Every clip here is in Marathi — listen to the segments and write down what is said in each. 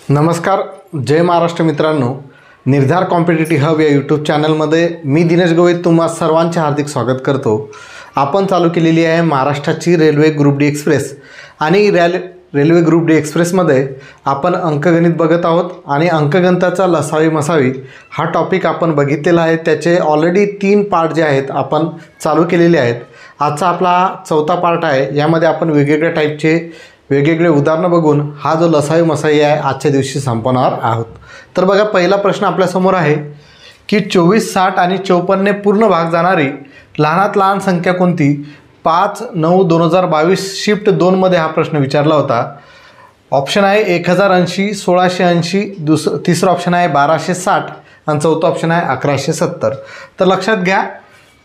नमस्कार, जय महाराष्ट्र मित्रांनो. निर्धार कॉम्पिटिटिव्ह हब या यूट्यूब चॅनलमध्ये मी दिनेश गवई तुम्हा सर्वांचे हार्दिक स्वागत करतो. आपण चालू केलेली आहे महाराष्ट्राची रेल्वे ग्रुप डी एक्सप्रेस आणि रेल्वे ग्रुप डी एक्सप्रेसमध्ये आपण अंकगणित बघत आहोत आणि अंकगणिताचा लसावी मसावी हा टॉपिक आपण बघितलेला आहे. त्याचे ऑलरेडी 3 पार्ट जे आहेत आपण चालू केलेले आहेत. आजचा आपला 4था पार्ट आहे. यामध्ये आपण वेगवेगळ्या टाईपचे वेगवेगळे उदाहरणं बघून हा जो लसावी मसावी आहे आजच्या दिवशी संपवणार आहोत. तर बघा, पहिला प्रश्न आपल्यासमोर आहे की 24, 60 आणि 54 ने पूर्ण भाग जाणारी लहानात लहान संख्या कोणती? 5/9/2022 शिफ्ट 2 मध्ये हा प्रश्न विचारला होता. ऑप्शन आहे 1080, 1680, तिसरा ऑप्शन आहे 1260 आणि चौथा ऑप्शन आहे 1170. तर लक्षात घ्या,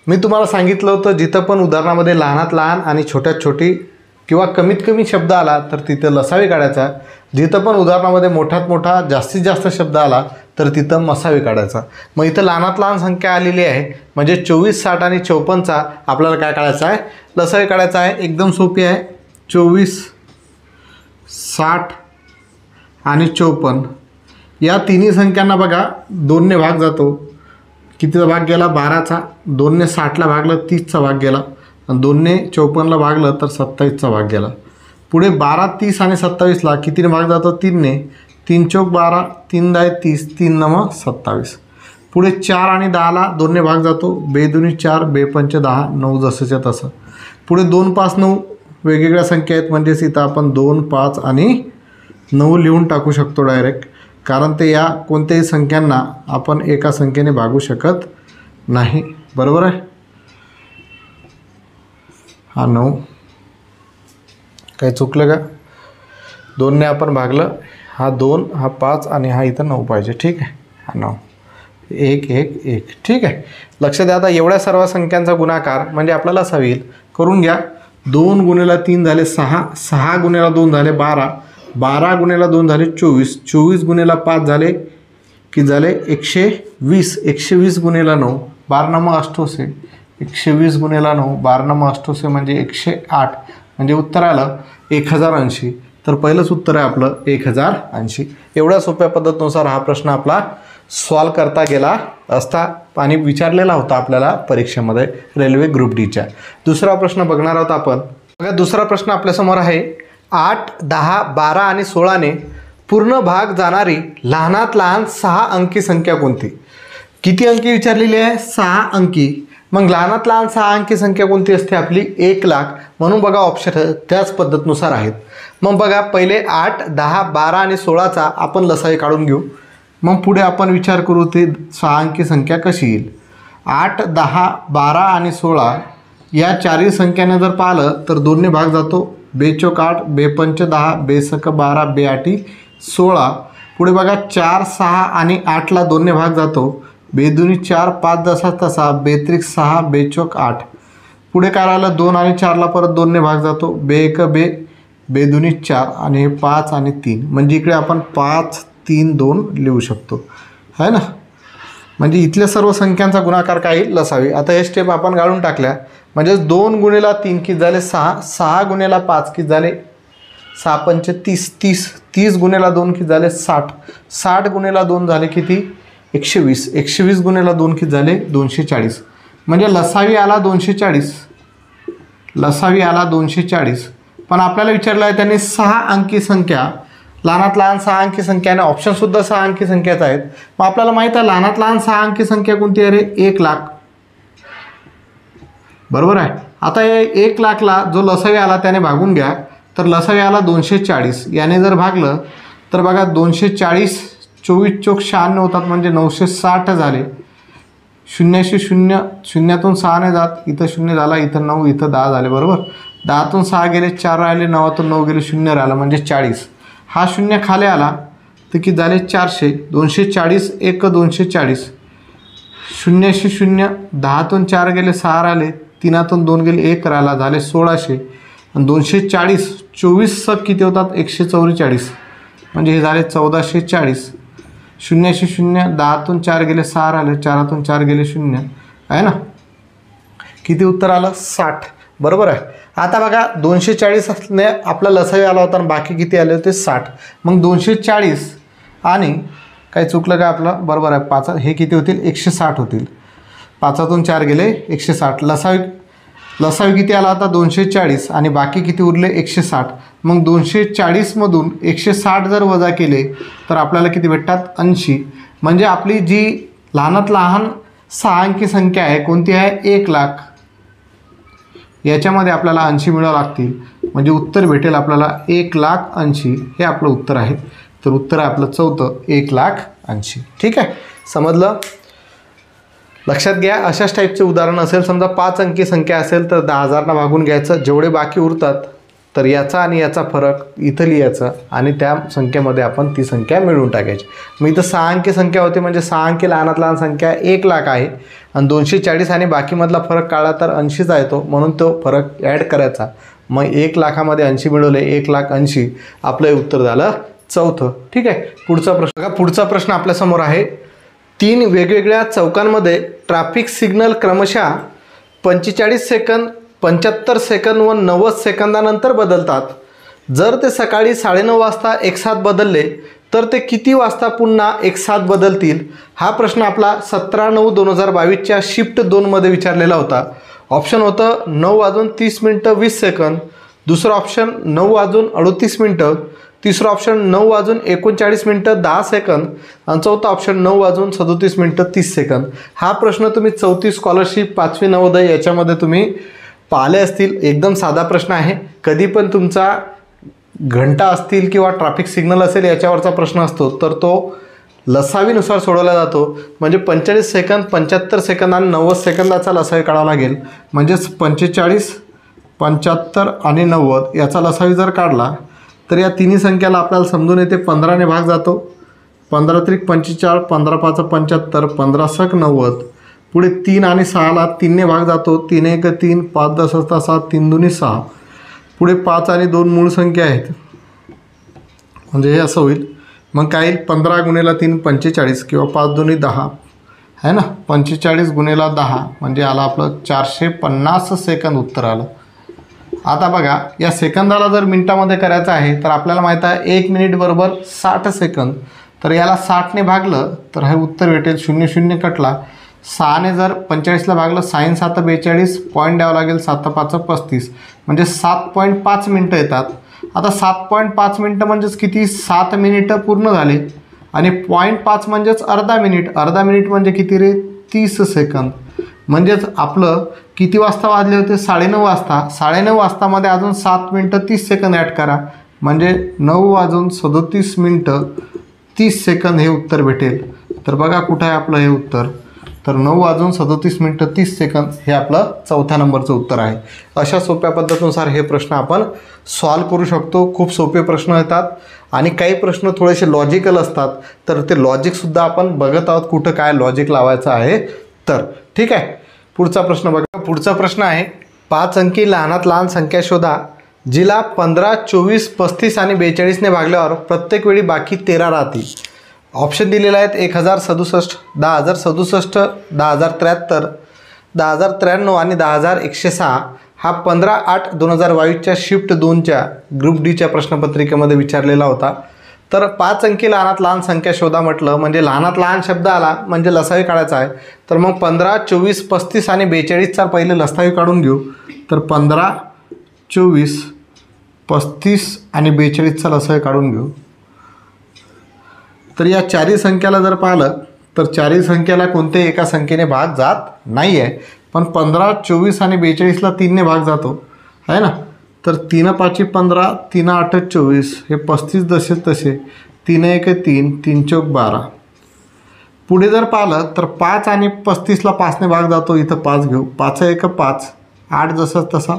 मी तुम्हाला सांगितलं होतं जिथं पण उदाहरणामध्ये लहानात लहान आणि छोट्यात छोटी किंवा कमीत कमी शब्द आला तर तिथं लसावी काढायचा. जिथं पण उदाहरणामध्ये मोठ्यात मोठा जास्तीत जास्त शब्द आला तर तिथं मसावी काढायचा. मग इथं लहानात लहान संख्या आलेली आहे म्हणजे 24, 60 आणि 54चा आपल्याला काय काढायचा आहे? लसावी काढायचा आहे. एकदम सोपी आहे. 24, 60 आणि 54 या तिन्ही संख्यांना बघा 2 ने भाग जातो. कितीचा भाग गेला? 12चा. 2 ने 60ला भागलं 30चा भाग गेला आणि 2 ने 54ला भागलं तर 27चा भाग गेला. पुढे 12, 30 आणि 27ला कितीने भाग जातो? 3 ने. 3 चौक 12, 3 दाय 30, 3 नम 27. पुढे 4 आणि 10ला 2 ने भाग जातो. 2 दुनी 4, 2 पंच 10, 9 जसंच्या तसं. पुढे 2, 5, 9 वेगवेगळ्या संख्या आहेत म्हणजेच इथं आपण 2, 5 आणि 9 लिहून टाकू शकतो डायरेक्ट, कारण ते या कोणत्याही संख्यांना आपण एका संख्येने भागू शकत नाही. बरोबर आहे. हा 9 काही चुकलं का? 2 ने आपण भागलं. हा 2, हा 5 आणि हा इथं 9 पाहिजे. ठीक आहे. हा 9, 1 1 1. ठीक आहे. लक्ष द्या. आता एवढ्या सर्व संख्यांचा गुणाकार म्हणजे आपल्याला असा करून घ्या. 2 गुणिले 3 झाले 6, 6 गुणिले 2 झाले 12, 12 गुणिले 2 झाले 24, 24 गुणिले 5 झाले की झाले 120, 120 गुणिले 9, 12 नम 88, 120 गुणिले 9, 12 नम 88 म्हणजे 108 म्हणजे उत्तर आलं 1080. तर पहिलंच उत्तर आहे आपलं 1080. एवढ्या सोप्या पद्धतीनुसार हा प्रश्न आपला सॉल्व करता गेला असता आणि विचारलेला होता आपल्याला परीक्षेमध्ये रेल्वे ग्रुप डीच्या. दुसरा प्रश्न बघणार आहोत आपण. बघा, दुसरा प्रश्न आपल्यासमोर आहे 8, 10, 12 आणि 16 ने पूर्ण भाग जाणारी लहानात लहान 6 अंकी संख्या कोणती? किती अंकी विचारलेली आहे? 6 अंकी. मग लहानात लहान 6 अंकी संख्या कोणती असते? आपली 1,00,000. म्हणून बघा ऑप्शन त्याच पद्धतीनुसार आहेत. मग बघा, पहिले 8, 10, 12 आणि 16चा आपण लसावी काढून घेऊ. मग पुढे आपण विचार करू ते 6 अंकी संख्या कशी येईल. 8, 10, 12 आणि 16 या चारही संख्याने जर पाहिलं तर 2 ने भाग जातो. 2 चौक 8, 2 पंच 10, 2 सक 12, 2 आठी 16. पुढे बघा 4, 6 आणि 8ला 2 ने भाग जातो. 2 दुनी 4, 5 जसा तसा, 2 त्रिक 6, 2 चौक 8. पुढे काय राहिलं? 2 आणि 4ला परत 2 ने भाग जातो. 2 एक 2, 2 दुनी 4 आणि 5 आणि 3 म्हणजे इकडे आपण 5, 3, 2 लिहू शकतो, है ना. म्हणजे इथल्या सर्व संख्यांचा गुणाकार काय लसावी. आता हे स्टेप आपण गाळून टाकल्या म्हणजे 2 गुणिले 3 किती झाले 6, 6 गुणिले 5 किती झाले 6 पंच 30, 30, 30 गुणिले 2 किती झाले 60, 60 गुणिले 2 झाले किती 120, 120 गुणिले 2 किती झाले 240. म्हणजे लसावी आला 240, लसावी आला 240. पण आपल्याला विचारलं आहे त्यांनी 6 अंकी संख्या, लहानात लहान 6 अंकी संख्या आणि ऑप्शनसुद्धा 6 अंकी संख्याच आहेत. मग आपल्याला माहीत आहे लहानात लहान 6 अंकी संख्या कोणती आहे रे? 1,00,000. बरोबर आहे. आता हे 1,00,000ला जो लसावी आला त्याने भागून घ्या. तर लसावी आला 240. याने जर भागलं तर बघा 240, 24 चौक 96 होतात म्हणजे 960 झाले. 0शी 0, शून्यातून 6 ने जात. इथं 0 झाला, इथं 9, इथं 10 झाले. बरोबर. 10तून 6 गेले, 4 राहिले, 9तून 9 गेले, 0 राहिला म्हणजे 40. हा 0 खाली आला तर किती झाले 400. 240 1 240, 0शी 0, 10तून 4 गेले, 6 राहिले, 3तून 2 गेले, 1 राहिला, झाले 1600. आणि 240, 24 किती होतात 144 म्हणजे हे झाले 1440. 0शी 0, 10तून 4 गेले, 6 राहिले, 4तून 4 गेले, 0 आहे ना. किती उत्तर आलं 60. बरोबर आहे. आता बघा 240 ने आपला लसावी आला होता आणि बाकी किती आले होते 60. मग 240 आणि काही चुकलं का आपलं? बरोबर आहे, 5 हे किती होतील? 160 होतील. 5तून 4 गेले 160. लसावी किती आला आता? 240 आणि बाकी किती उरले? 160. मग 240मधून 160 जर वजा केले तर आपल्याला किती भेटतात? 80. म्हणजे आपली जी लहानात लहान 6 अंकी संख्या आहे कोणती आहे? 1,00,000. याच्यामध्ये आपल्याला 80 मिळावं लागतील. म्हणजे उत्तर भेटेल आपल्याला 1,80,000. हे आपलं उत्तर आहे. तर उत्तर आहे आपलं चौथं 1,80,000. ठीक आहे, समजलं? लक्षात घ्या, अशाच टाईपचे उदाहरण असेल, समजा 5 अंकी संख्या असेल तर 10,000 भागून घ्यायचं. जेवढे बाकी उरतात तर याचा आणि याचा फरक इथं लिहायचा आणि त्या संख्येमध्ये आपण ती संख्या मिळवून टाकायची. मग इथं 6 अंकी संख्या होती म्हणजे 6 अंकी लहानात लहान संख्या 1,00,000 आहे आणि 240 आणि बाकीमधला फरक काढला तर 80च आहे तो, म्हणून तो फरक ॲड करायचा. मग 1,00,000मध्ये 80 मिळवले, 1,80,000. आपलं हे उत्तर झालं चौथं. ठीक आहे, पुढचा प्रश्न बघा. पुढचा प्रश्न आपल्यासमोर आहे. 3 वेगवेगळ्या चौकांमध्ये ट्रॅफिक सिग्नल क्रमशः 45 सेकंद, 75 सेकंद व 90 सेकंदानंतर बदलतात. जर ते सकाळी 9:30 वाजता एकसाथ बदलले तर ते किती वाजता पुन्हा एकसाथ बदलतील? हा प्रश्न आपला 17/9/2022च्या शिफ्ट 2मध्ये विचारलेला होता. ऑप्शन होतं 9:30:20. दुसरं ऑप्शन 9:38. तिसरं ऑप्शन 9:39:10 आणि चौथा ऑप्शन 9:37:30. हा प्रश्न तुम्ही 4थी स्कॉलरशिप 5वी नवोदय याच्यामध्ये तुम्ही पाहिले असतील. एकदम साधा प्रश्न आहे. कधी पण तुमचा घंटा असतील किंवा ट्रॅफिक सिग्नल असेल याच्यावरचा प्रश्न असतो तर तो लसावीनुसार सोडवला जातो. म्हणजे 45 सेकंद, 75 सेकंद आणि 90 सेकंदाचा लसावी काढावा लागेल. म्हणजेच 45, 75 आणि 90 याचा लसावी जर काढला तर या तिन्ही संख्याला आपल्याला समजून येते 15ने भाग जातो. 15×3 45, 15×5 75, 15×6 90. पुढे 3 आणि 6ला 3ने भाग जातो. 3×1 3, 5×10 7, 3×2 6. पुढे 5 आणि 2 मूळ संख्या आहेत म्हणजे हे असं होईल. मग काय येईल? 15×3 45 किंवा 5×2 10 आहे ना. 45×10 म्हणजे आला आपलं 450 सेकंद उत्तर आलं. आता बघा, या सेकंदाला जर मिनिटामध्ये करायचं आहे तर आपल्याला माहीत आहे 1 मिनिट बरोबर 60 सेकंद. तर याला 60ने भागलं तर हे उत्तर भेटेल. 0 0 कटला. 6ने जर 45ला भागलं, 6 7 42, पॉईंट द्यावं लागेल. 7 5 35 म्हणजे 7.5 मिनटं येतात. आता 7.5 मिनटं म्हणजेच किती? 7 मिनिटं पूर्ण झाले आणि 0.5 म्हणजेच अर्धा मिनिट. अर्धा मिनिट म्हणजे किती रे? 30 सेकंद. म्हणजेच आपलं किती वाजता वाजले होते? 9:30 वाजता. 9:30 वाजतामध्ये अजून 7 मिनटं 30 सेकंद ॲड करा म्हणजे 9:37 30 सेकंद हे उत्तर भेटेल. तर बघा कुठं आहे आपलं हे उत्तर? तर 9:37 30 सेकंद हे आपलं चौथ्या नंबरचं उत्तर आहे. अशा सोप्या पद्धतीनुसार हे प्रश्न आपण सॉल्व करू शकतो. खूप सोपे प्रश्न येतात आणि काही प्रश्न थोडेसे लॉजिकल असतात. तर ते लॉजिकसुद्धा आपण बघत आहोत कुठं काय लॉजिक लावायचं आहे तर. ठीक आहे, पुढचा प्रश्न बघा. पुढचा प्रश्न आहे 5 अंकी लहानात लहान संख्या शोधा जिला 15, 24, 35 आणि 42ने भागल्यावर प्रत्येक वेळी बाकी 13 राहतील. ऑप्शन दिलेले आहेत 1067, 1067, 1073, 1093 आणि 10,106. हा 15/8/2022च्या शिफ्ट 2च्या ग्रुप डीच्या प्रश्नपत्रिकेमध्ये विचारलेला होता. तर 5 अंकी लहानात लहान संख्या शोधा म्हटलं म्हणजे लहानात लहान शब्द आला म्हणजे लसावी काढायचा आहे. तर मग 15, 24, 35 आणि 42चा पहिले लसावी काढून घेऊ. तर 15, 24, 35 आणि 42चा लसावी काढून घेऊ. तर या चारही संख्याला जर पाहिलं तर चारही संख्याला कोणत्याही एका संख्येने भाग जात नाही आहे. पण 15, 24 आणि 42ला 3ने भाग जातो आहे ना. तर 3 5 15, 3 8 24 हे 35 जसे तसे. 3 1 3, 3 4 12. पुढे जर पाहिलं तर 5 आणि 35ला 5ने भाग जातो. इथं 5 घेऊ. 5 1 5, 8 जसं तसा.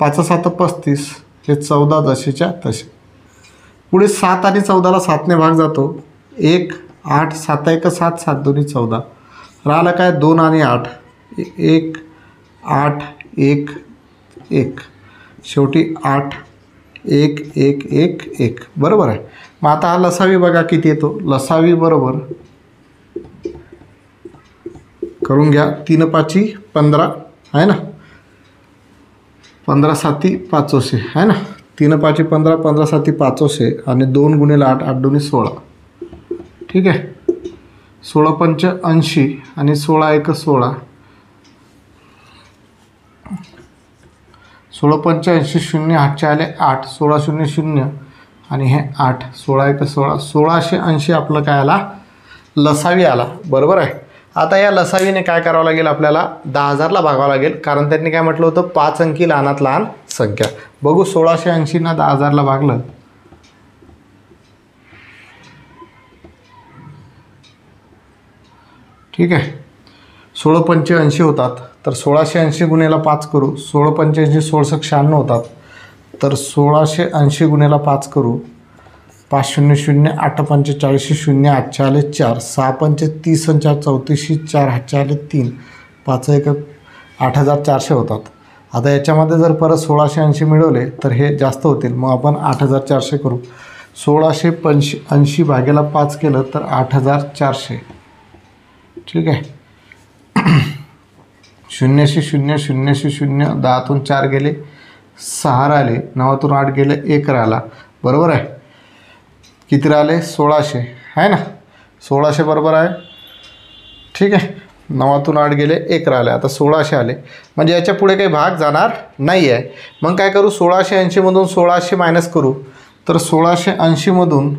5 7 35 हे 14 जसेच्या तसे. पुढे 7 आणि 14ला 7ने भाग जातो. 1 8, 7 1 7, 7 2 14. राहिलं काय? 2 आणि 8, 1 8 1 1. शेवटी 8 1 1 1 1 बरोबर आहे. मग आता हा लसावी बघा किती येतो. लसावी बरोबर करून घ्या. 3 5 15 आहे ना. 15 7 500 आहे ना. 3 5 15, 15 7 500 आणि 2 × 8, 8 2 16. ठीक आहे. 16 पंच 80 आणि 16 एक 16. 16 पंच 80, 0 8 आले 8, 16 0 0 आणि हे 8, 16 एक 16. 1680 आपलं काय आला, लसावी आला. बरोबर आहे. आता या लसावीने काय करावं लागेल, आपल्याला 10,000ला भागावं लागेल, कारण त्यांनी काय म्हटलं होतं 5 अंकी लहानात लहान संख्या. बघू 1680 10,000ला भागलं, ठीक आहे. 16 पंच 80 होतात, तर 1680 गुणेला 5 करू. 16 पंच 80, 16 96 होतात, तर 1680 गुणेला 5 करू. 5 0 0, 8 पंच 40, 0 8 आले 4, 6 पंच 30 आणि 4 34, 4 8 आले 3, 5 एक 8400 होतात. आता याच्यामध्ये जर परत 1680 मिळवले तर हे जास्त होतील, मग आपण 8400 करू. 1680 भागेला 5 केलं तर 8400, ठीक आहे. 0 0 0 0, 10तून 4 गेले 6 राहिले, 9तून 8 गेले 1 राहिला. बरोबर आहे. किती राहिले, 1600 आहे ना. 1600 बरोबर आहे, ठीक आहे. 9तून 8 गेले 1 राहिले, आता 1600 आले, म्हणजे याच्या पुढे काही भाग जाणार नाही आहे. मग काय करू, 1680मधून 1600 मायनस करू. तर 1680मधून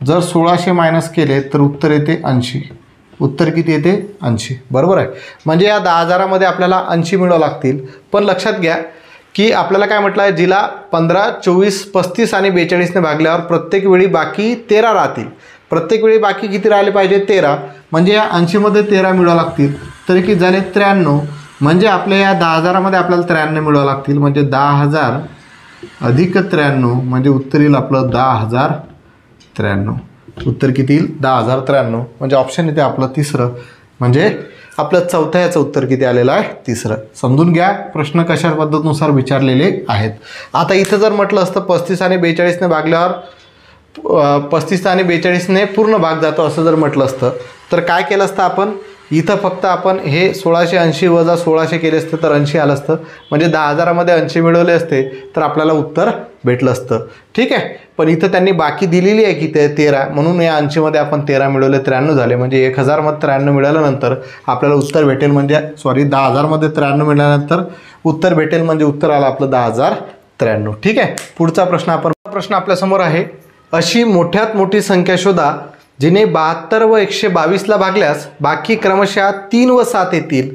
जर 1600 मायनस केले तर उत्तर येते 80. उत्तर किती येते, 80. बरोबर आहे. म्हणजे या 10,000मध्ये आपल्याला 80 मिळवावं लागतील. पण लक्षात घ्या की आपल्याला काय म्हटलं आहे, जिला 15 24 35 आणि 42ने भागल्यावर प्रत्येक वेळी बाकी 13 राहतील. प्रत्येक वेळी बाकी किती राहिले पाहिजे, 13. म्हणजे या 80मध्ये 13 मिळवावं लागतील, तरी किती झाले 93. म्हणजे आपल्या या 10,000मध्ये आपल्याला 93 मिळवावं लागतील. म्हणजे 10,000 अधिक 93 म्हणजे उत्तर येईल आपलं 10,093. उत्तर किती येईल, 10,093. म्हणजे ऑप्शन येते आपलं तिसरं. म्हणजे आपलं चौथ्या याचं उत्तर किती आलेलं आहे, तिसरं. समजून घ्या प्रश्न कशा पद्धतीनुसार विचारलेले आहेत. आता इथं जर म्हटलं असतं 35 आणि 42ने भागल्यावर 35 आणि 42ने पूर्ण भाग जातो असं जर म्हटलं असतं तर काय केलं असतं आपण, इथं फक्त आपण हे 1680 वजा 1600 केले असते तर 80 आलं असतं. म्हणजे 10,000मध्ये 80 मिळवले असते तर आपल्याला उत्तर भेटलं असतं, ठीक आहे. पण इथं त्यांनी बाकी दिलेली आहे की ते 13, म्हणून या 80मध्ये आपण 13 मिळवले, 93 झाले. म्हणजे 1000मध्ये 93 मिळाल्यानंतर आपल्याला उत्तर भेटेल, म्हणजे 10,000मध्ये 93 मिळाल्यानंतर उत्तर भेटेल, म्हणजे उत्तर आलं आपलं 10,093. ठीक आहे. पुढचा प्रश्न आपल्यासमोर आहे, अशी मोठ्यात मोठी संख्या शोधा जिने 72 व 122ला भागल्यास बाकी क्रमशः 3 व 7 येतील.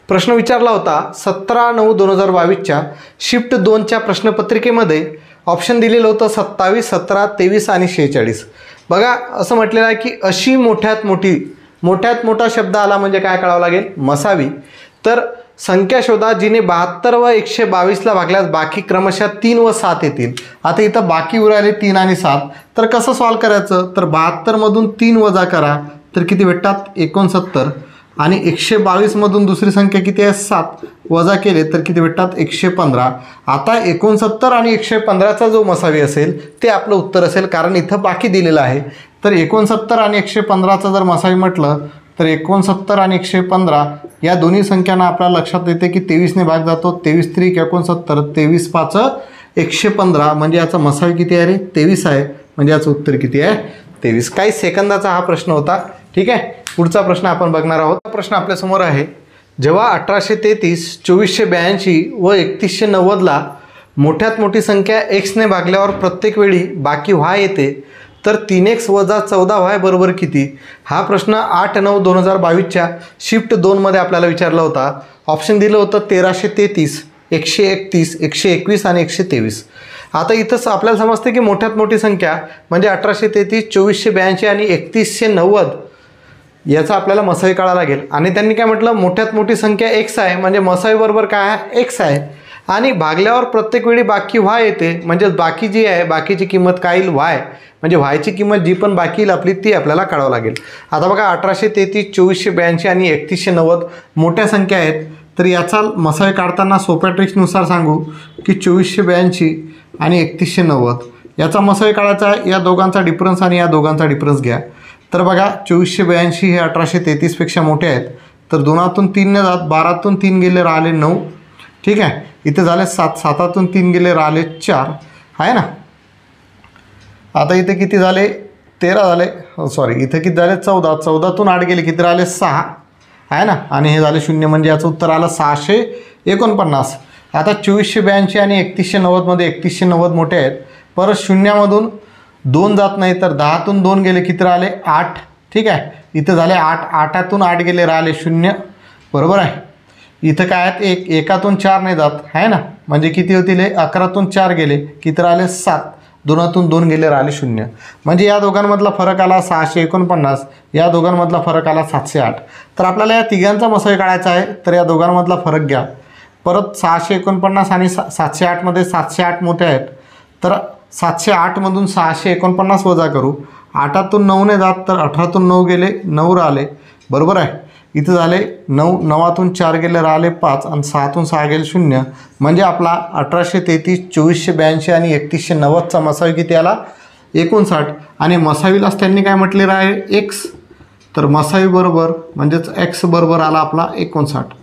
प्रश्न विचारला होता 17/9/2022च्या शिफ्ट 2च्या प्रश्नपत्रिकेमध्ये. ऑप्शन दिलेलं होतं 27, 17, 23 आणि 46. बघा असं म्हटलेलं आहे की अशी मोठ्यात मोठा शब्द आला म्हणजे काय कळावं लागेल, मसावी. तर संख्या शोधा जिने 72 व 122ला भागल्यास बाकी क्रमशः 3 व 7 येतील. आता इथं बाकी उरायले 3 आणि 7, तर कसं सॉल्व करायचं, तर 72मधून 3 वजा करा तर किती भेटतात, 69. आणि 122मधून दुसरी संख्या किती आहे, 7 वजा केले तर किती भेटतात, 115. आता 69 आणि 115चा जो मसावी असेल ते आपलं उत्तर असेल, कारण इथं बाकी दिलेलं आहे. तर 69 आणि 115चा जर मसावी म्हटलं तर 69 आणि 115 या दोन्ही संख्यांना आपल्याला लक्षात येते की 23ने भाग जातो. 23 3 69, 23 5 115. म्हणजे याचा मसावी किती आहे रे, 23 आहे. म्हणजे याचं उत्तर किती आहे, 23. काही सेकंदाचा हा प्रश्न होता. ठीक आहे. पुढचा प्रश्न आपण बघणार आहोत. प्रश्न आपल्यासमोर आहे, जेव्हा 1833, 2482 व 3190ला मोठ्यात मोठी संख्या xने भागल्यावर प्रत्येक वेळी बाकी y येते, तर 3x वजा 14y बरोबर किती. हा प्रश्न 8/9/2022च्या शिफ्ट 2मध्ये आपल्याला विचारला होता. ऑप्शन दिलं होतं 1333, 131, 121 आणि 123. आता इथंच आपल्याला समजते की मोठ्यात मोठी संख्या म्हणजे 1833, 2482 आणि 3190 याचा आपल्याला मसावी काढावा लागेल. आणि त्यांनी काय म्हटलं, मोठ्यात मोठी संख्या x आहे, म्हणजे मसावी बरोबर काय आहे, x आहे. आणि भागल्यावर प्रत्येक वेळी बाकी y येते, म्हणजे बाकी जी आहे बाकीची किंमत काय येईल, y. म्हणजे yची किंमत जी पण बाकी येईल आपली ती आपल्याला काढावं लागेल. आता बघा 1833, 2482 आणि 3190 मोठ्या संख्या आहेत, तर याचा मसावी काढताना सोप्या ट्रिक्सनुसार सांगू की 2482 आणि 3190 याचा मसावी काढायचा. या दोघांचा डिफरन्स आणि या दोघांचा डिफरन्स घ्या. तर बघा 2482 हे 1833पेक्षा मोठे आहेत, तर 2तून 3ने जात, 12तून 3 गेले राहिले 9. ठीक आहे. इथे झाले 7, 7तून 3 गेले राहिले 4 आहे ना. आता इथे किती झाले, 13 झाले, सॉरी इथं किती झाले 14, 14तून 8 गेले किती राहिले 6 आहे ना, आणि हे झाले 0 म्हणजे याचं उत्तर आलं 649. आता 2482 आणि 3190मध्ये 3190 मोठे आहेत, परत शून्यामधून 2 जात नाही तर 10तून 2 गेले किती राहिले 8. ठीक आहे, इथं झाले 8, 8तून 8 गेले राहिले 0 बरोबर आहे. इथं काय आहेत 1, 1तून 4 नाही जात आहे ना, म्हणजे किती होतील हे 11तून 4 गेले किती राहिले 7, 2तून 2 गेले राहिले 0. म्हणजे या दोघांमधला फरक आला 649, या दोघांमधला फरक आला 708. तर आपल्याला या तिघांचा मसाई काढायचा आहे, तर या दोघांमधला फरक घ्या. परत 649 आणि 708मध्ये 708 मोठे आहेत, तर 708मधून 649 वजा करू. 8तून 9 नाही जात तर 18तून 9 गेले 9 राहिले बरोबर आहे. इथं झाले 9, 9तून 4 गेले राहिले 5 आणि 6तून 6 गेले 0. म्हणजे आपला 1833, 2482 आणि 3190चा मसावी किती आला 59. आणि मसावीलाच त्यांनी काय म्हटले आहे एक्स, तर मसावी बरोबर म्हणजेच एक्स बरोबर आला आपला 59.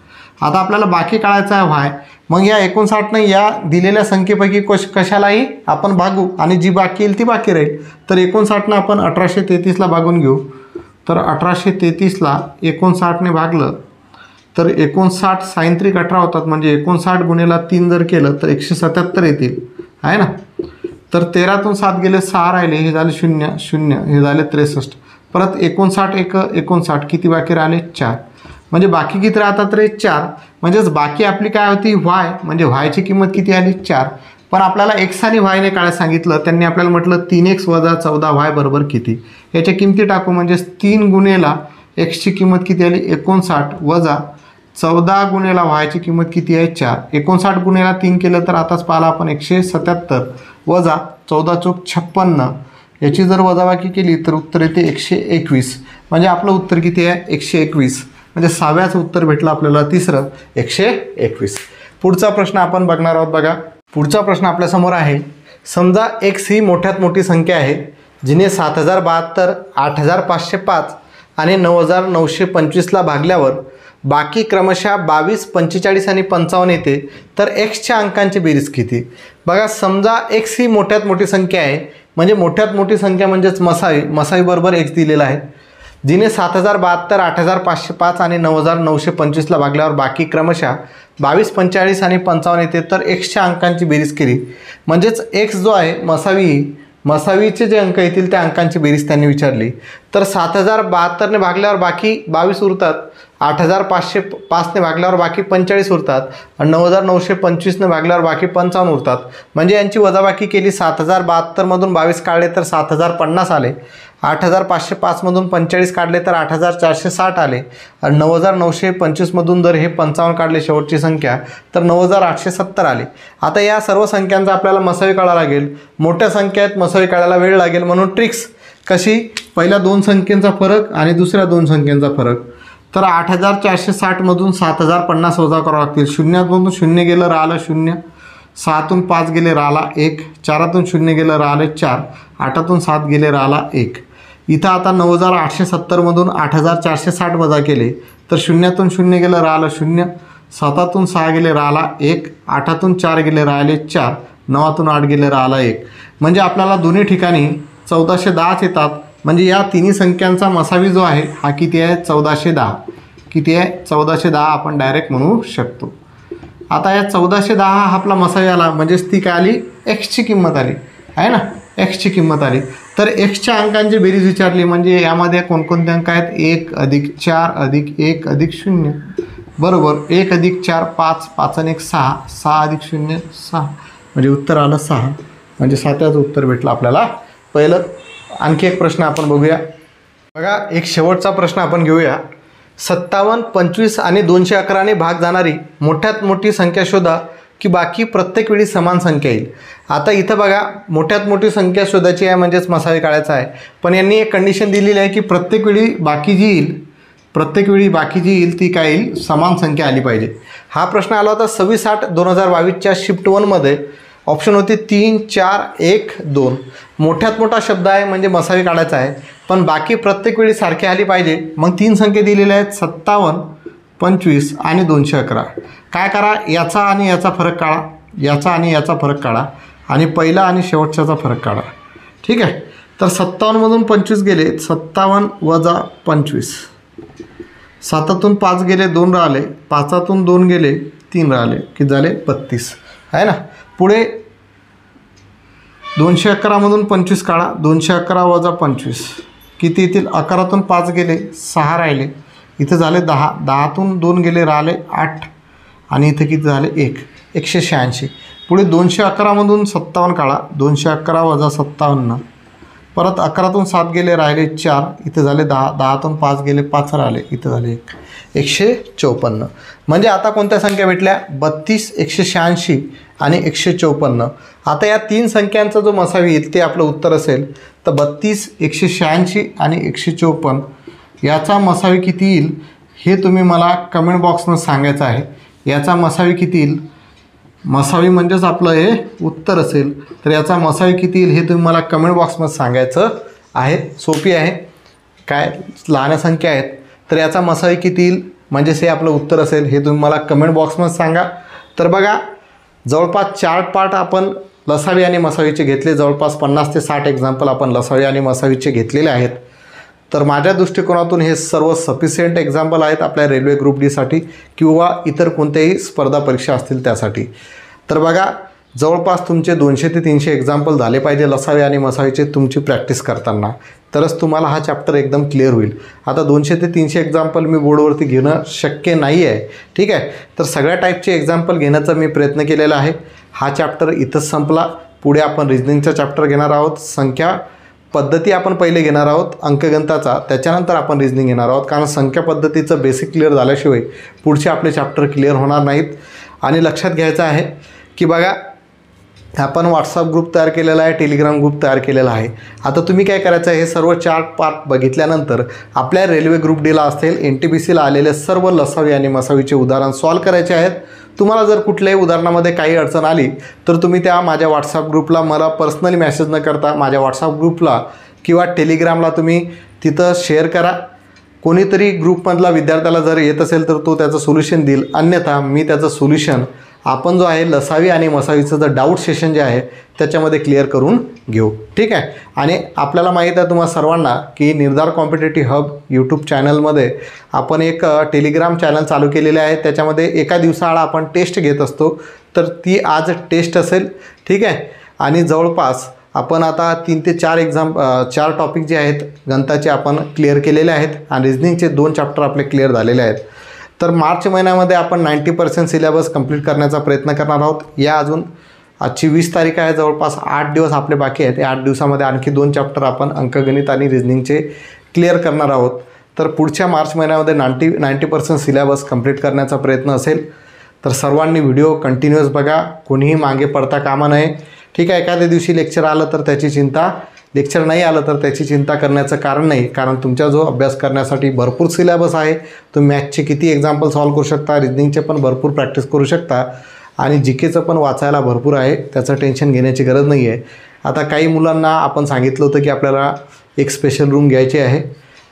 आता आपल्याला बाकी काढायचं आहे वाय. मग या 59 या दिलेल्या संख्येपैकी कशालाही आपण भागू आणि जी बाकी येईल ती बाकी राहील. तर 59 आपण 1833ला भागून घेऊ. तर 1833ला 59ने भागलं तर 59 साइन 3 18 होतात, म्हणजे 59 गुणिले 3 जर केलं तर 177 येतील आहे ना. तर 13तून 7 गेले 6 राहिले, हे झाले 0 0, हे झाले 63. परत 59 1 59 किती बाकी राहिले 4, म्हणजे बाकी किती राहतात रे 4. म्हणजेच बाकी आपली काय होती वाय, म्हणजे वायची किंमत किती आली 4. पण आपल्याला एक्स आणि वायने काढायला सांगितलं, त्यांनी आपल्याला म्हटलं 3x वजा 14y बरोबर किती. याच्या किमती टाकू, म्हणजेच 3 गुणेला एक्सची किंमत किती आली 59 वजा 14 गुणेला वायची किंमत किती आहे 4. 59 गुणेला 3 केलं तर आताच पाहिलं आपण 177 वजा 14 चोक 56. याची जर वजाबाकी केली तर उत्तर येते 121. म्हणजे आपलं उत्तर किती आहे 121. म्हणजे 6व्याचं उत्तर भेटलं आपल्याला तिसरं 121. पुढचा प्रश्न आपण बघणार आहोत. बघा पुढचा प्रश्न आपल्यासमोर आहे. समजा x ही मोठ्यात मोठी संख्या आहे, जिने 7072, 8505 आणि 9925ला भागल्यावर बाकी क्रमशः 22, 45 आणि 55 येते, तर एक्सच्या अंकांची बेरीज किती. बघा समजा x ही मोठ्यात मोठी संख्या आहे, म्हणजे मोठ्यात मोठी संख्या म्हणजेच मसाई बरोबर x दिलेला आहे, जिने 7072, 8505 आणि 9925ला भागल्यावर बाकी क्रमशः 22, 45 आणि 55 येते, तर एक्सच्या अंकांची बेरीज केली. म्हणजेच एक्स जो आहे मसावीचे जे अंक येतील त्या अंकांची बेरीज त्यांनी विचारली. तर 7072ने भागल्यावर बाकी 22 उरतात, 8505ने भागल्यावर बाकी 45 उरतात आणि 9925ने भागल्यावर बाकी 55 उरतात. म्हणजे यांची वजाबाकी केली. 7072मधून 22 काढले तर 7050 आले, 8505मधून 45 काढले तर 8460 आले आणि 9925मधून जर हे 55 काढले शेवटची संख्या तर 9870 आले. आता या सर्व संख्यांचा आपल्याला मसावी काढावा लागेल. मोठ्या संख्या आहेत, मसावी काढायला वेळ लागेल, म्हणून ट्रिक्स कशी, पहिल्या 2 संख्यांचा फरक आणि दुसऱ्या 2 संख्यांचा फरक. तर 8460मधून 7050 वजा करावं लागतील. 0मधून 0 गेलं राहिलं 0, 6तून 5 गेले राहिला 1, 4तून 0 गेलं राहिले 4, 8तून 7 गेले राहिला 1. इथं आता 9870मधून 8460 वजा केले तर 0तून 0 गेलं राहिलं 0, 7तून 6 गेले राहिला 1, 8तून 4 गेले राहिले 4, 9तून 8 गेले राहिला 1. म्हणजे आपल्याला दोन्ही ठिकाणी 1410 येतात. म्हणजे या तिन्ही संख्यांचा मसावी जो आहे हा किती आहे 1410. किती आहे 1410 आपण डायरेक्ट म्हणू शकतो. आता या 1410 हा आपला मसावी आला, म्हणजेच ती काय आली एक्सची किंमत आली आहे ना, एक्सची किंमत आली. तर एक्सच्या अंकांची बेरीज विचारली, म्हणजे यामध्ये कोणकोणते अंक आहेत 1 अधिक 4 अधिक 1 अधिक 0 बरोबर. 1 अधिक 4 5, 5 आणि 1 6, 6 अधिक 0 6, म्हणजे उत्तर आलं 6. म्हणजे 7व्याचं उत्तर भेटलं आपल्याला. पहिलं आणखी एक प्रश्न आपण बघूया. बघा एक शेवटचा प्रश्न आपण घेऊया. 57, 25 आणि 211ने भाग जाणारी मोठ्यात मोठी संख्या शोधा की बाकी प्रत्येक वेळी समान संख्या येईल. आता इथं बघा मोठ्यात मोठी संख्या शोधायची आहे, म्हणजेच मसावी काढायचा आहे. पण यांनी एक कंडिशन दिलेली आहे की प्रत्येक वेळी बाकी जी येईल ती काय येईल समान संख्या आली पाहिजे. हा प्रश्न आला होता 26/8/2022च्या शिफ्ट 1मध्ये. ऑप्शन होते 3, 4, 1, 2. मोठ्यात मोठा शब्द आहे म्हणजे मसावी काढायचा आहे, पण बाकी प्रत्येक वेळी सारखी आली पाहिजे. मग 3 संख्या दिलेल्या आहेत 57, 25 आणि 211. काय करा, याचा आणि याचा फरक काढा, याचा आणि याचा फरक काढा आणि पहिला आणि शेवटच्याचा फरक काढा. ठीक आहे. तर 57मधून 25 गेले 57 वजा 25, 7तून 5 गेले 2 राहिले, 5तून 2 गेले 3 राहिले, किती झाले 32 आहे ना. पुढे 211मधून 25 काढा, 211 वजा 25 किती येतील, 11तून 5 गेले 6 राहिले, इथे झाले 10, 10तून 2 गेले राहिले 8 आणि इथे किती झाले 1, 186. पुढे 211मधून 57 काढा, 211 वजा 57, परत 11तून 7 गेले राहिले 4, इथे झाले 10, 10तून 5 गेले 5 राहिले, इथे झाले 154. म्हणजे आता कोणत्या संख्या भेटल्या, 32, 186 आणि 154. आता या 3 संख्यांचा जो मसावी येईल ते आपलं उत्तर असेल. तर 32, 186 आणि 154 याचा मसावी किती येईल हे तुम्ही मला कमेंट बॉक्सनं सांगायचं आहे. याचा मसावी किती येईल, मसावी म्हणजेच आपलं हे उत्तर असेल, तर याचा मसावी किती येईल हे तुम्ही मला कमेंट बॉक्समध्ये सांगायचं आहे. सोपी आहे, काय लहान संख्या आहेत, तर याचा मसावी किती येईल म्हणजेच हे आपलं उत्तर असेल हे तुम्ही मला कमेंट बॉक्समध्ये सांगा. तर बघा, जवळपास 4 पार्ट आपण लसावी आणि मसावीचे घेतले, जवळपास 50 ते 60 एक्झाम्पल आपण लसावी आणि मसावीचे घेतलेले आहेत. तर माझ्या दृष्टिकोनातून हे सर्व सफिशियंट एक्झाम्पल आहेत आपल्या रेल्वे ग्रुप डीसाठी किंवा इतर कोणत्याही स्पर्धा परीक्षा असतील त्यासाठी. तर बघा, जवळपास तुमचे 200 ते 300 एक्झाम्पल झाले पाहिजे लसावी आणि मसावीचे तुमची प्रॅक्टिस करताना, तरच तुम्हाला हा चॅप्टर एकदम क्लिअर होईल. आता 200 ते 300 एक्झाम्पल मी बोर्डवरती घेणं शक्य नाही आहे, ठीक आहे. तर सगळ्या टाईपचे एक्झाम्पल घेण्याचा मी प्रयत्न केलेला आहे. हा चॅप्टर इथंच संपला. पुढे आपण रिजनिंगचा चॅप्टर घेणार आहोत, संख्या पद्धती आपण पहिले घेणार आहोत अंकगणिताचा, त्याच्यानंतर आपण रिजनिंग घेणार आहोत. कारण संख्या पद्धतीचं बेसिक क्लिअर झाल्याशिवाय पुढचे आपले चॅप्टर क्लिअर होणार नाहीत. आणि लक्षात घ्यायचं आहे की बघा, आपण व्हॉट्सअप ग्रुप तयार केलेला आहे, टेलिग्राम ग्रुप तयार केलेला आहे. आता तुम्ही काय करायचं आहे, हे सर्व 4 पार्ट बघितल्यानंतर आपल्या रेल्वे ग्रुप डीला असेल, NTPCला आलेले सर्व लसावी आणि मसावीचे उदाहरण सॉल्व करायचे आहेत. तुम्हाला जर कुठल्याही उदाहरणामध्ये काही अडचण आली तर तुम्ही त्या माझ्या व्हॉट्सअप ग्रुपला मला पर्सनली मेसेज न करता माझ्या व्हॉट्सअप ग्रुपला किंवा टेलिग्रामला तुम्ही तिथं शेअर करा. कोणीतरी ग्रुपमधला विद्यार्थ्याला जर येत असेल तर तो त्याचं सोल्युशन देईल, अन्यथा मी त्याचं सोल्युशन आपण जो आहे लसावी आणि मसावीचं जर डाऊट सेशन जे आहे त्याच्यामध्ये क्लिअर करून घेऊ, ठीक आहे. आणि आपल्याला माहीत आहे तुम्हा सर्वांना की निर्धार कॉम्पिटेटिव्ह हब यूट्यूब चॅनलमध्ये आपण एक टेलिग्राम चॅनल चालू केलेले आहे. त्याच्यामध्ये एका दिवसाआड आपण टेस्ट घेत असतो, तर ती आज टेस्ट असेल, ठीक आहे. आणि जवळपास आपण आता 3 ते 4 टॉपिक जे आहेत गणिताचे आपण क्लिअर केलेले आहेत आणि रिजनिंगचे 2 चॅप्टर आपले क्लिअर झालेले आहेत. तर मार्च महिन्यामध्ये आपण 90% सिलेबस कंप्लीट करण्याचा प्रयत्न करणार आहोत. या अजून आजची 20 तारीख आहे, जवळपास 8 दिवस आपले बाकी आहेत. या 8 दिवसामध्ये आणखी 2 चॅप्टर आपण अंकगणित आणि रिजनिंगचे क्लिअर करणार आहोत. तर पुढच्या मार्च महिन्यामध्ये 90% सिलेबस कंप्लीट करण्याचा प्रयत्न असेल. तर सर्वांनी व्हिडिओ कंटिन्युअस बघा, कोणीही मागे पडता कामा नये, ठीक आहे. एखाद्या दिवशी लेक्चर आलं तर त्याची चिंता, लेक्चर नाही आलं तर त्याची चिंता करण्याचं कारण नाही, कारण तुमचा जो अभ्यास करण्यासाठी भरपूर सिलेबस आहे. तुम्ही मॅथ्सचे किती एक्झाम्पल सॉल्व करू शकता, रिजनिंगचे पण भरपूर प्रॅक्टिस करू शकता आणि जीकेचं पण वाचायला भरपूर आहे, त्याचं टेन्शन घेण्याची गरज नाही आहे. आता काही मुलांना आपण सांगितलं होतं की आपल्याला एक स्पेशल रूम घ्यायची आहे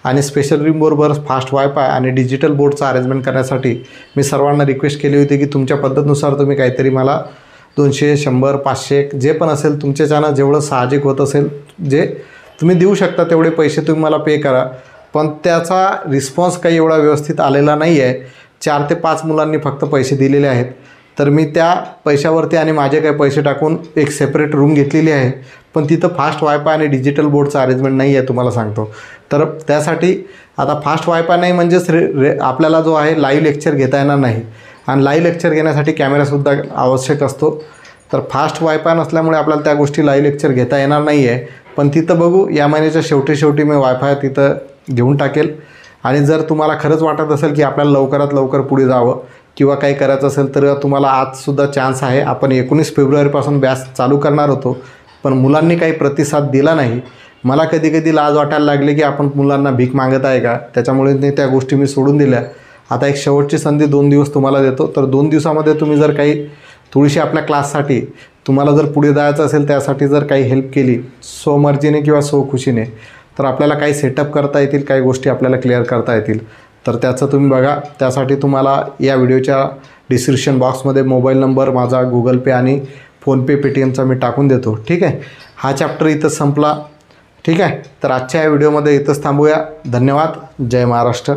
आणि स्पेशल रूमबरोबर फास्ट वायफाय आणि डिजिटल बोर्डचं अरेंजमेंट करण्यासाठी मी सर्वांना रिक्वेस्ट केली होती की तुमच्या पद्धतीनुसार तुम्ही काहीतरी मला 200, 100, 500 जे पण असेल तुमच्याच्यानं जेवढं साहजिक होत असेल जे तुम्ही देऊ शकता तेवढे पैसे तुम्ही मला पे करा. पण त्याचा रिस्पॉन्स काही एवढा व्यवस्थित आलेला नाही आहे. 4 ते 5 मुलांनी फक्त पैसे दिलेले आहेत. तर मी त्या पैशावरती आणि माझे काही पैसे टाकून एक सेपरेट रूम घेतलेली आहे, पण तिथं फास्ट वायफाय आणि डिजिटल बोर्डचं अरेंजमेंट नाही आहे तुम्हाला सांगतो. तर त्यासाठी आता फास्ट वायफाय नाही म्हणजेच आपल्याला जो आहे लाईव्ह लेक्चर घेता येणार नाही आणि लाईव्ह लेक्चर घेण्यासाठी कॅमेरासुद्धा आवश्यक असतो. तर फास्ट वायफाय नसल्यामुळे आपल्याला त्या गोष्टी लाईव्ह लेक्चर घेता येणार नाही आहे. पण तिथं बघू, या महिन्याच्या शेवटी मी वायफाय तिथं घेऊन टाकेल. आणि जर तुम्हाला खरंच वाटत असेल की आपल्याला लवकरात लवकर पुढे जावं किंवा काही करायचं असेल तर तुम्हाला आजसुद्धा चान्स आहे. आपण 19 फेब्रुवारीपासून बॅच चालू करणार होतो, पण मुलांनी काही प्रतिसाद दिला नाही. मला कधी कधी लाज वाटायला लागली की आपण मुलांना भीक मागत आहे का, त्याच्यामुळे त्या गोष्टी मी सोडून दिल्या. आता एक शेवटची संधी 2 दिवस तुम्हाला देतो. तर 2 दिवसामध्ये तुम्ही जर काही थोडीशी आपल्या क्लाससाठी तुम्हाला जर पुढे जायचं असेल त्यासाठी जर काही हेल्प केली स्वमर्जीने किंवा स्वखुशीने तर आपल्याला काही सेटअप करता येतील, काही गोष्टी आपल्याला क्लिअर करता येतील. तर त्याचं तुम्ही बघा. त्यासाठी तुम्हाला या व्हिडिओच्या डिस्क्रिप्शन बॉक्समध्ये मोबाईल नंबर माझा, गुगल पे आणि फोनपे, पेटीएमचा मी टाकून देतो, ठीक आहे. हा चॅप्टर इथं संपला. ठीक आहे. तर आजच्या या व्हिडिओमध्ये इथंच थांबूया. धन्यवाद. जय महाराष्ट्र.